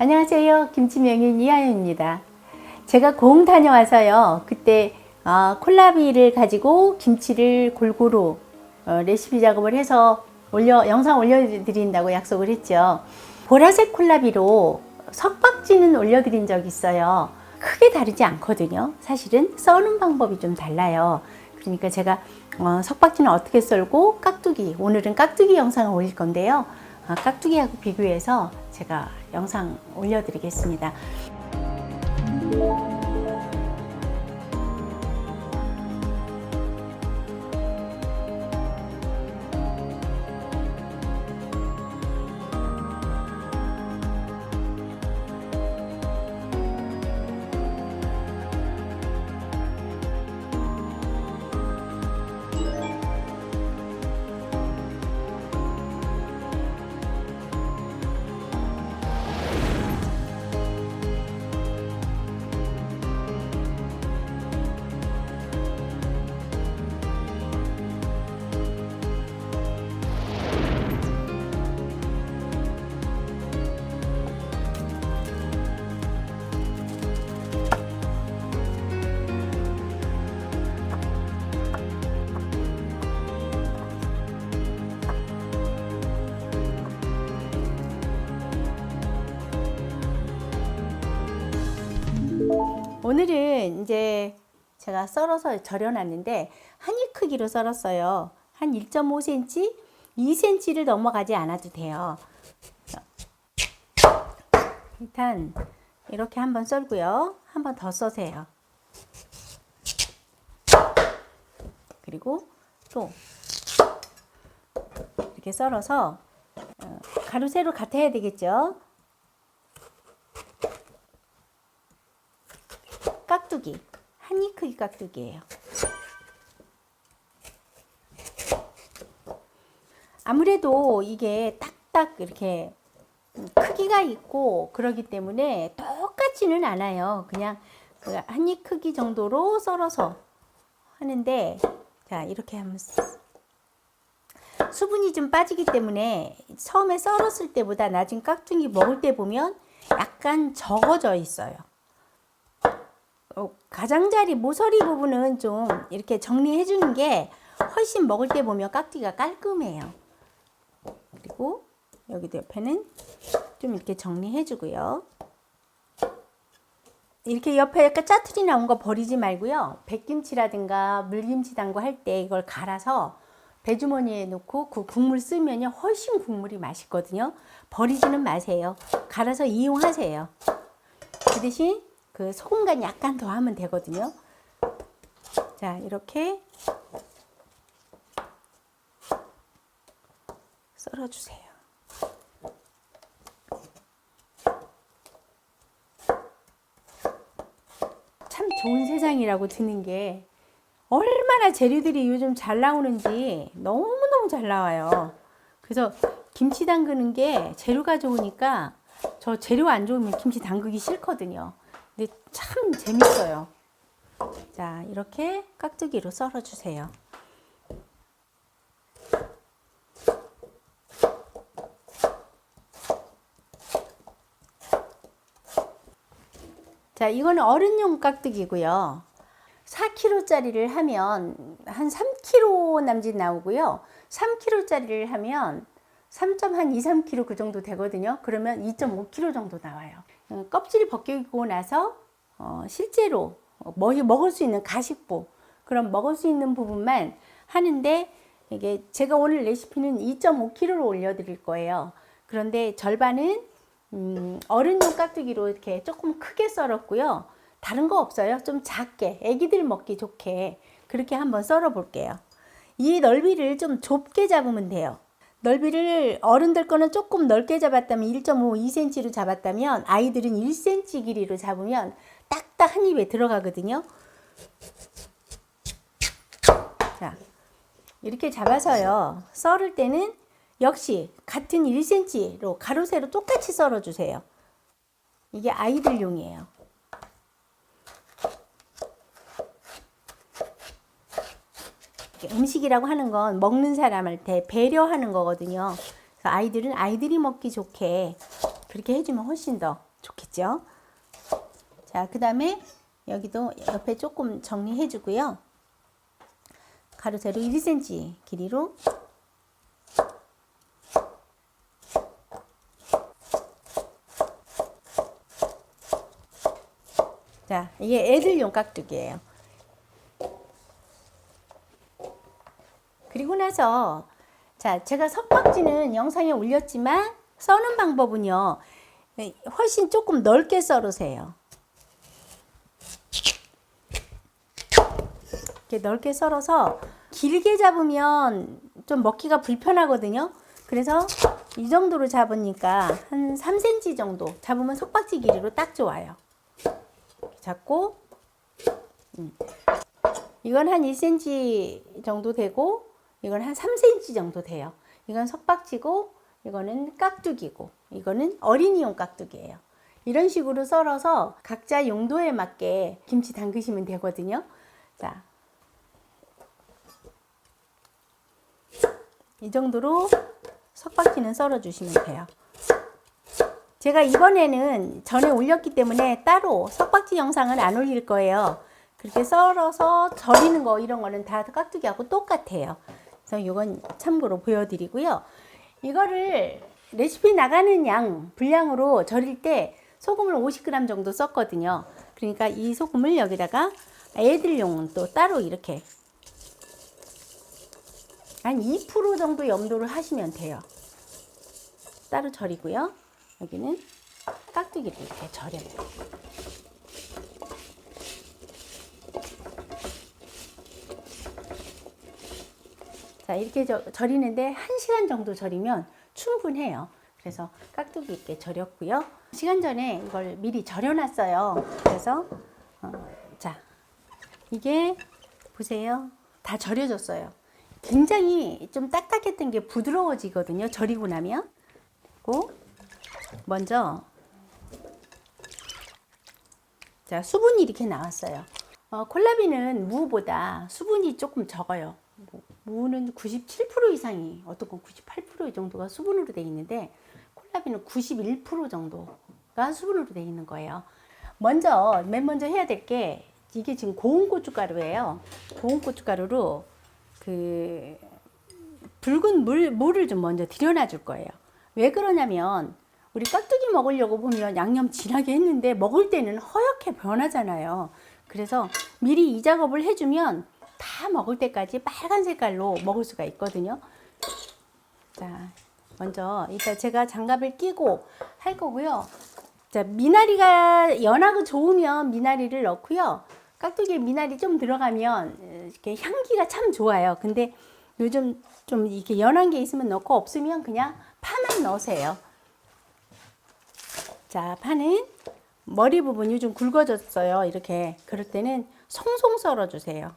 안녕하세요. 김치명인 이하연입니다. 제가 공 다녀와서요. 그때 콜라비를 가지고 김치를 골고루 레시피 작업을 해서 영상 올려드린다고 약속을 했죠. 보라색 콜라비로 석박지는 올려드린 적이 있어요. 크게 다르지 않거든요. 사실은 써는 방법이 좀 달라요. 그러니까 제가 석박지는 어떻게 썰고 깍두기, 오늘은 깍두기 영상을 올릴 건데요. 깍두기하고 비교해서 제가 영상 올려드리겠습니다. 오늘은 이제 제가 썰어서 절여놨는데 한입 크기로 썰었어요. 한 1.5cm, 2cm를 넘어가지 않아도 돼요. 일단 이렇게 한번 썰고요. 한번 더 써세요. 그리고 또 이렇게 썰어서 가로 세로 같아야 되겠죠. 깍두기, 한입 크기 깍두기예요. 아무래도 이게 딱딱 이렇게 크기가 있고 그러기 때문에 똑같지는 않아요. 그냥 한입 크기 정도로 썰어서 하는데, 자, 이렇게 하면 수분이 좀 빠지기 때문에 처음에 썰었을 때보다 나중에 깍두기 먹을 때 보면 약간 적어져 있어요. 가장자리 모서리 부분은 좀 이렇게 정리해 주는 게 훨씬 먹을 때 보면 깍두기가 깔끔해요. 그리고 여기도 옆에는 좀 이렇게 정리해 주고요. 이렇게 옆에 약간 짜투리 나온 거 버리지 말고요. 백김치라든가 물김치 담고 할 때 이걸 갈아서 배주머니에 넣고 그 국물 쓰면 훨씬 국물이 맛있거든요. 버리지는 마세요. 갈아서 이용하세요. 그 대신 그 소금 간 약간 더 하면 되거든요. 자, 이렇게 썰어주세요. 참 좋은 세상이라고 드는 게 얼마나 재료들이 요즘 잘 나오는지 너무너무 잘 나와요. 그래서 김치 담그는 게 재료가 좋으니까 저 재료 안 좋으면 김치 담그기 싫거든요. 근데 참 재밌어요. 자, 이렇게 깍두기로 썰어주세요. 자, 이거는 어른용 깍두기고요. 4kg짜리를 하면 한 3kg 남짓 나오고요. 3kg짜리를 하면 3.2~3kg 그 정도 되거든요. 그러면 2.5kg 정도 나와요. 껍질이 벗기고 나서 실제로 먹을 수 있는 가식부, 그럼 먹을 수 있는 부분만 하는데, 이게 제가 오늘 레시피는 2.5kg로 올려드릴 거예요. 그런데 절반은 어른용 깍두기로 이렇게 조금 크게 썰었고요. 다른 거 없어요. 좀 작게 애기들 먹기 좋게 그렇게 한번 썰어 볼게요. 이 넓이를 좀 좁게 잡으면 돼요. 넓이를 어른들 거는 조금 넓게 잡았다면 1.5, 2cm로 잡았다면 아이들은 1cm 길이로 잡으면 딱딱 한 입에 들어가거든요. 자, 이렇게 잡아서요. 썰을 때는 역시 같은 1cm로 가로 세로 똑같이 썰어 주세요. 이게 아이들용이에요. 음식이라고 하는 건 먹는 사람한테 배려하는 거거든요. 그래서 아이들은 아이들이 먹기 좋게 그렇게 해주면 훨씬 더 좋겠죠. 자, 그 다음에 여기도 옆에 조금 정리해 주고요. 가로 세로 1cm 길이로 자, 이게 애들용 깍두기예요. 그리고 나서 자, 제가 석박지는 영상에 올렸지만 써는 방법은요. 훨씬 조금 넓게 썰으세요. 이렇게 넓게 썰어서 길게 잡으면 좀 먹기가 불편하거든요. 그래서 이 정도로 잡으니까 한 3cm 정도 잡으면 석박지 길이로 딱 좋아요. 잡고 이건 한 1cm 정도 되고 이건 한 3cm 정도 돼요. 이건 석박지고 이거는 깍두기고 이거는 어린이용 깍두기예요. 이런 식으로 썰어서 각자 용도에 맞게 김치 담그시면 되거든요. 자, 이 정도로 석박지는 썰어 주시면 돼요. 제가 이번에는 전에 올렸기 때문에 따로 석박지 영상은 안 올릴 거예요. 그렇게 썰어서 절이는 거 이런 거는 다 깍두기하고 똑같아요. 그래서 이건 참고로 보여드리고요. 이거를 레시피 나가는 양 분량으로 절일 때 소금을 50g 정도 썼거든요. 그러니까 이 소금을 여기다가 애들용은 또 따로 이렇게 한 2% 정도 염도를 하시면 돼요. 따로 절이고요. 여기는 깍두기를 이렇게 절여요. 자, 이렇게 절이는데 1시간 정도 절이면 충분해요. 그래서 깍두기 있게 절였고요. 시간 전에 이걸 미리 절여놨어요. 그래서 자, 이게 보세요. 다 절여졌어요. 굉장히 좀 딱딱했던 게 부드러워지거든요. 절이고 나면. 그리고 먼저 자, 수분이 이렇게 나왔어요. 콜라비는 무보다 수분이 조금 적어요. 무는 97% 이상이, 어떤 건 98% 정도가 수분으로 되어 있는데 콜라비는 91% 정도가 수분으로 되어 있는 거예요. 맨 먼저 해야 될 게 이게 지금 고운 고춧가루예요. 고운 고춧가루로 그 붉은 물을 좀 먼저 들여놔 줄 거예요. 왜 그러냐면 우리 깍두기 먹으려고 보면 양념 진하게 했는데 먹을 때는 허옇게 변하잖아요. 그래서 미리 이 작업을 해주면 다 먹을 때까지 빨간 색깔로 먹을 수가 있거든요. 자, 먼저 이따 제가 장갑을 끼고 할 거고요. 자, 미나리가 연하고 좋으면 미나리를 넣고요. 깍두기에 미나리 좀 들어가면 이렇게 향기가 참 좋아요. 근데 요즘 좀 이렇게 연한 게 있으면 넣고 없으면 그냥 파만 넣으세요. 자, 파는 머리 부분이 좀 굵어졌어요. 이렇게. 그럴 때는 송송 썰어 주세요.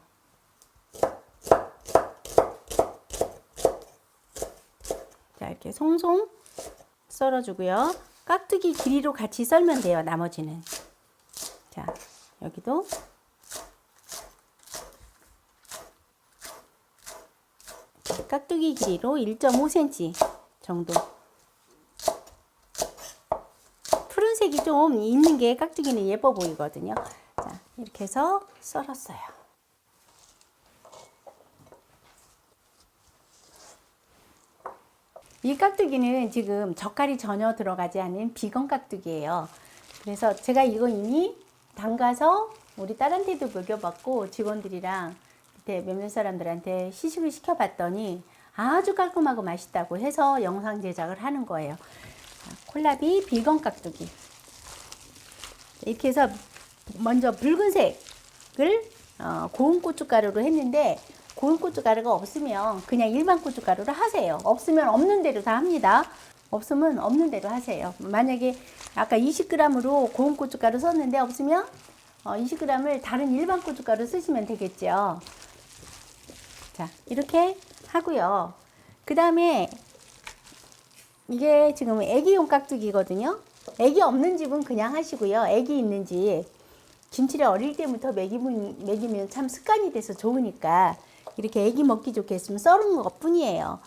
자, 이렇게 송송 썰어 주고요. 깍두기 길이로 같이 썰면 돼요. 나머지는. 자, 여기도 깍두기 길이로 1.5cm 정도. 푸른색이 좀 있는 게 깍두기는 예뻐 보이거든요. 자, 이렇게 해서 썰었어요. 이 깍두기는 지금 젓갈이 전혀 들어가지 않은 비건 깍두기예요. 그래서 제가 이거 이미 담가서 우리 딸한테도 먹여봤고 직원들이랑 밑에 몇몇 사람들한테 시식을 시켜봤더니 아주 깔끔하고 맛있다고 해서 영상 제작을 하는 거예요. 콜라비 비건 깍두기. 이렇게 해서 먼저 붉은색을 고운 고춧가루로 했는데 고운 고춧가루가 없으면 그냥 일반 고춧가루로 하세요. 없으면 없는 대로 다 합니다. 없으면 없는 대로 하세요. 만약에 아까 20g으로 고운 고춧가루 썼는데 없으면 20g을 다른 일반 고춧가루 쓰시면 되겠죠. 자, 이렇게 하고요. 그 다음에 이게 지금 애기용 깍두기거든요. 애기 없는 집은 그냥 하시고요. 애기 있는 집 김치를 어릴 때부터 먹이면 참 습관이 돼서 좋으니까 이렇게 애기 먹기 좋게 했으면 썰은 것 뿐이에요.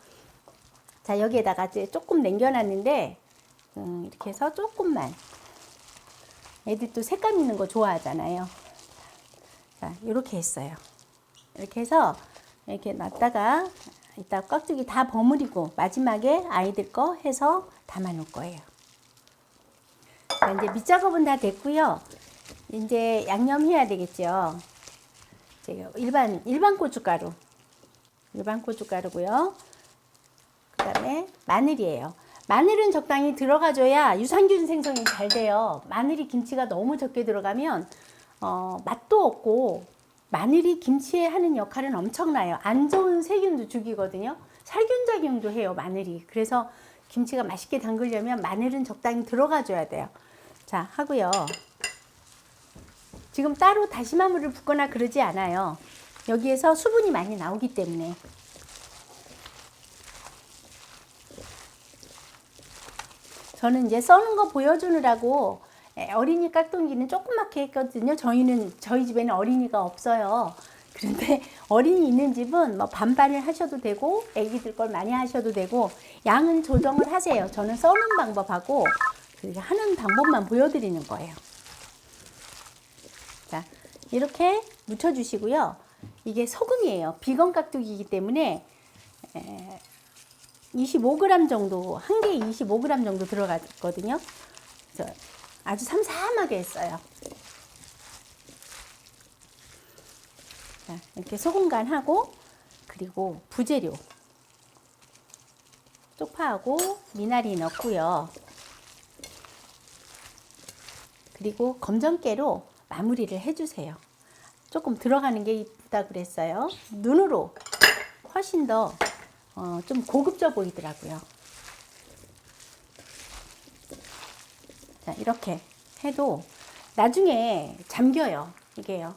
자, 여기에다가 이제 조금 남겨놨는데 이렇게 해서 조금만 애들 또 색감 있는 거 좋아하잖아요. 자, 이렇게 했어요. 이렇게 해서 이렇게 놨다가 이따 깍두기 다 버무리고 마지막에 아이들 거 해서 담아 놓을 거예요. 자, 이제 밑작업은 다 됐고요. 이제 양념해야 되겠죠. 일반 고춧가루. 일반 고춧가루고요. 그 다음에 마늘이에요. 마늘은 적당히 들어가줘야 유산균 생성이 잘 돼요. 마늘이 김치가 너무 적게 들어가면 맛도 없고, 마늘이 김치에 하는 역할은 엄청나요. 안 좋은 세균도 죽이거든요. 살균 작용도 해요, 마늘이. 그래서 김치가 맛있게 담그려면 마늘은 적당히 들어가줘야 돼요. 자, 하고요. 지금 따로 다시마물을 붓거나 그러지 않아요. 여기에서 수분이 많이 나오기 때문에. 저는 이제 써는 거 보여주느라고 어린이 깍두기는 조그맣게 했거든요. 저희 집에는 어린이가 없어요. 그런데 어린이 있는 집은 뭐 반반을 하셔도 되고 애기들 걸 많이 하셔도 되고 양은 조정을 하세요. 저는 써는 방법하고 하는 방법만 보여드리는 거예요. 자, 이렇게 묻혀주시고요. 이게 소금이에요. 비건 깍두기이기 때문에 25g 정도, 한 개에 25g 정도 들어갔거든요. 그래서 아주 삼삼하게 했어요. 자, 이렇게 소금 간하고, 그리고 부재료 쪽파하고 미나리 넣고요. 그리고 검정깨로 마무리를 해주세요. 조금 들어가는 게 이쁘다 그랬어요. 눈으로 훨씬 더 좀 고급져 보이더라고요. 자, 이렇게 해도 나중에 잠겨요. 이게요.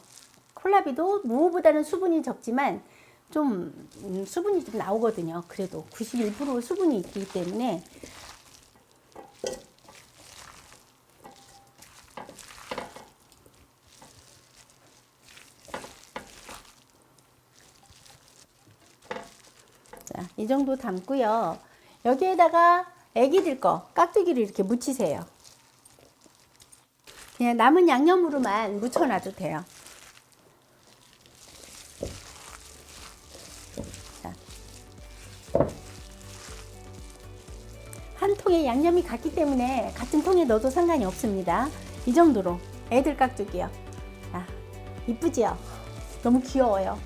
콜라비도 무보다는 수분이 적지만 좀 수분이 좀 나오거든요. 그래도 91% 수분이 있기 때문에 자, 이 정도 담고요. 여기에다가 애기들 거 깍두기를 이렇게 묻히세요. 그냥 남은 양념으로만 묻혀놔도 돼요. 자, 한 통에 양념이 같기 때문에 같은 통에 넣어도 상관이 없습니다. 이 정도로 애들 깍두기요. 자, 이쁘지요? 너무 귀여워요.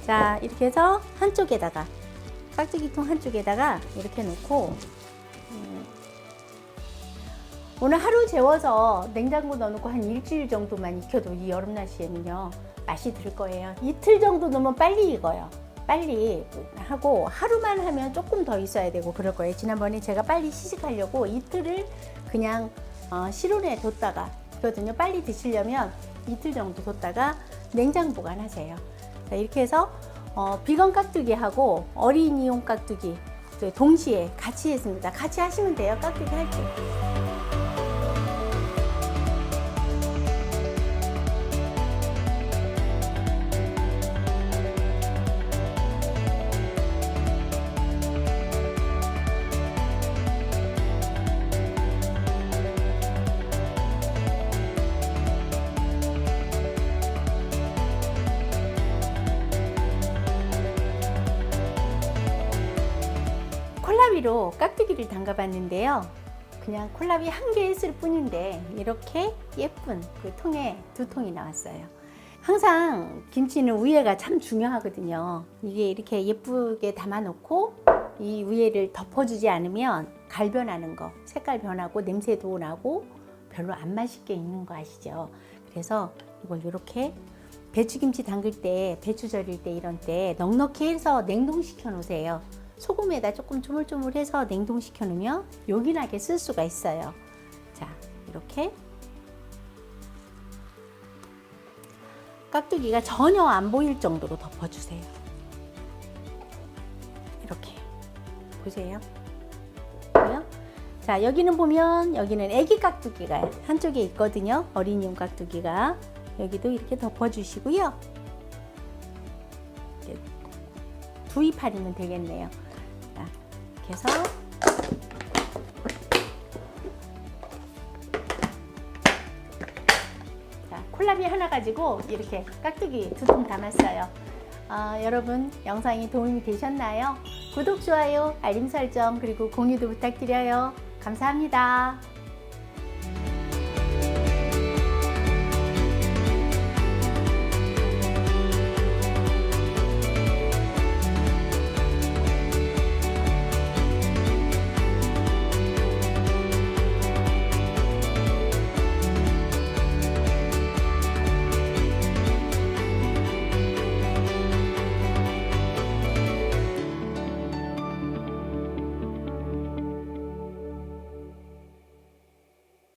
자, 이렇게 해서 한쪽에다가 깍두기통 한쪽에다가 이렇게 놓고 오늘 하루 재워서 냉장고 넣어놓고 한 일주일 정도만 익혀도 이 여름 날씨에는요 맛이 들 거예요. 이틀 정도 넣으면 빨리 익어요. 빨리 하고 하루만 하면 조금 더 있어야 되고 그럴 거예요. 지난번에 제가 빨리 시식하려고 이틀을 그냥 실온에 뒀다가 있거든요. 빨리 드시려면 이틀 정도 뒀다가 냉장 보관하세요. 자, 이렇게 해서 비건 깍두기하고 어린이용 깍두기 동시에 같이 했습니다. 같이 하시면 돼요. 깍두기 할 때. 콜라비로 깍두기를 담가봤는데요. 그냥 콜라비 한 개 했을 뿐인데 이렇게 예쁜 그 통에 두 통이 나왔어요. 항상 김치는 위에가 참 중요하거든요. 이게 이렇게 예쁘게 담아놓고 이 위에를 덮어주지 않으면 갈변하는 거, 색깔 변하고 냄새도 나고 별로 안 맛있게 익는 거 아시죠? 그래서 이걸 이렇게 배추김치 담글 때, 배추 절일 때 이런 때 넉넉히 해서 냉동시켜 놓으세요. 소금에다 조금 조물조물해서 냉동시켜 놓으면 요긴하게 쓸 수가 있어요. 자, 이렇게 깍두기가 전혀 안 보일 정도로 덮어주세요. 이렇게 보세요. 자, 여기는 보면 여기는 애기 깍두기가 한쪽에 있거든요. 어린이용 깍두기가 여기도 이렇게 덮어주시고요. 두 이파리면 되겠네요. 자, 이렇게 해서 사람이 하나 가지고 이렇게 깍두기 2통 담았어요. 여러분 영상이 도움이 되셨나요? 구독, 좋아요, 알림 설정 그리고 공유도 부탁드려요. 감사합니다.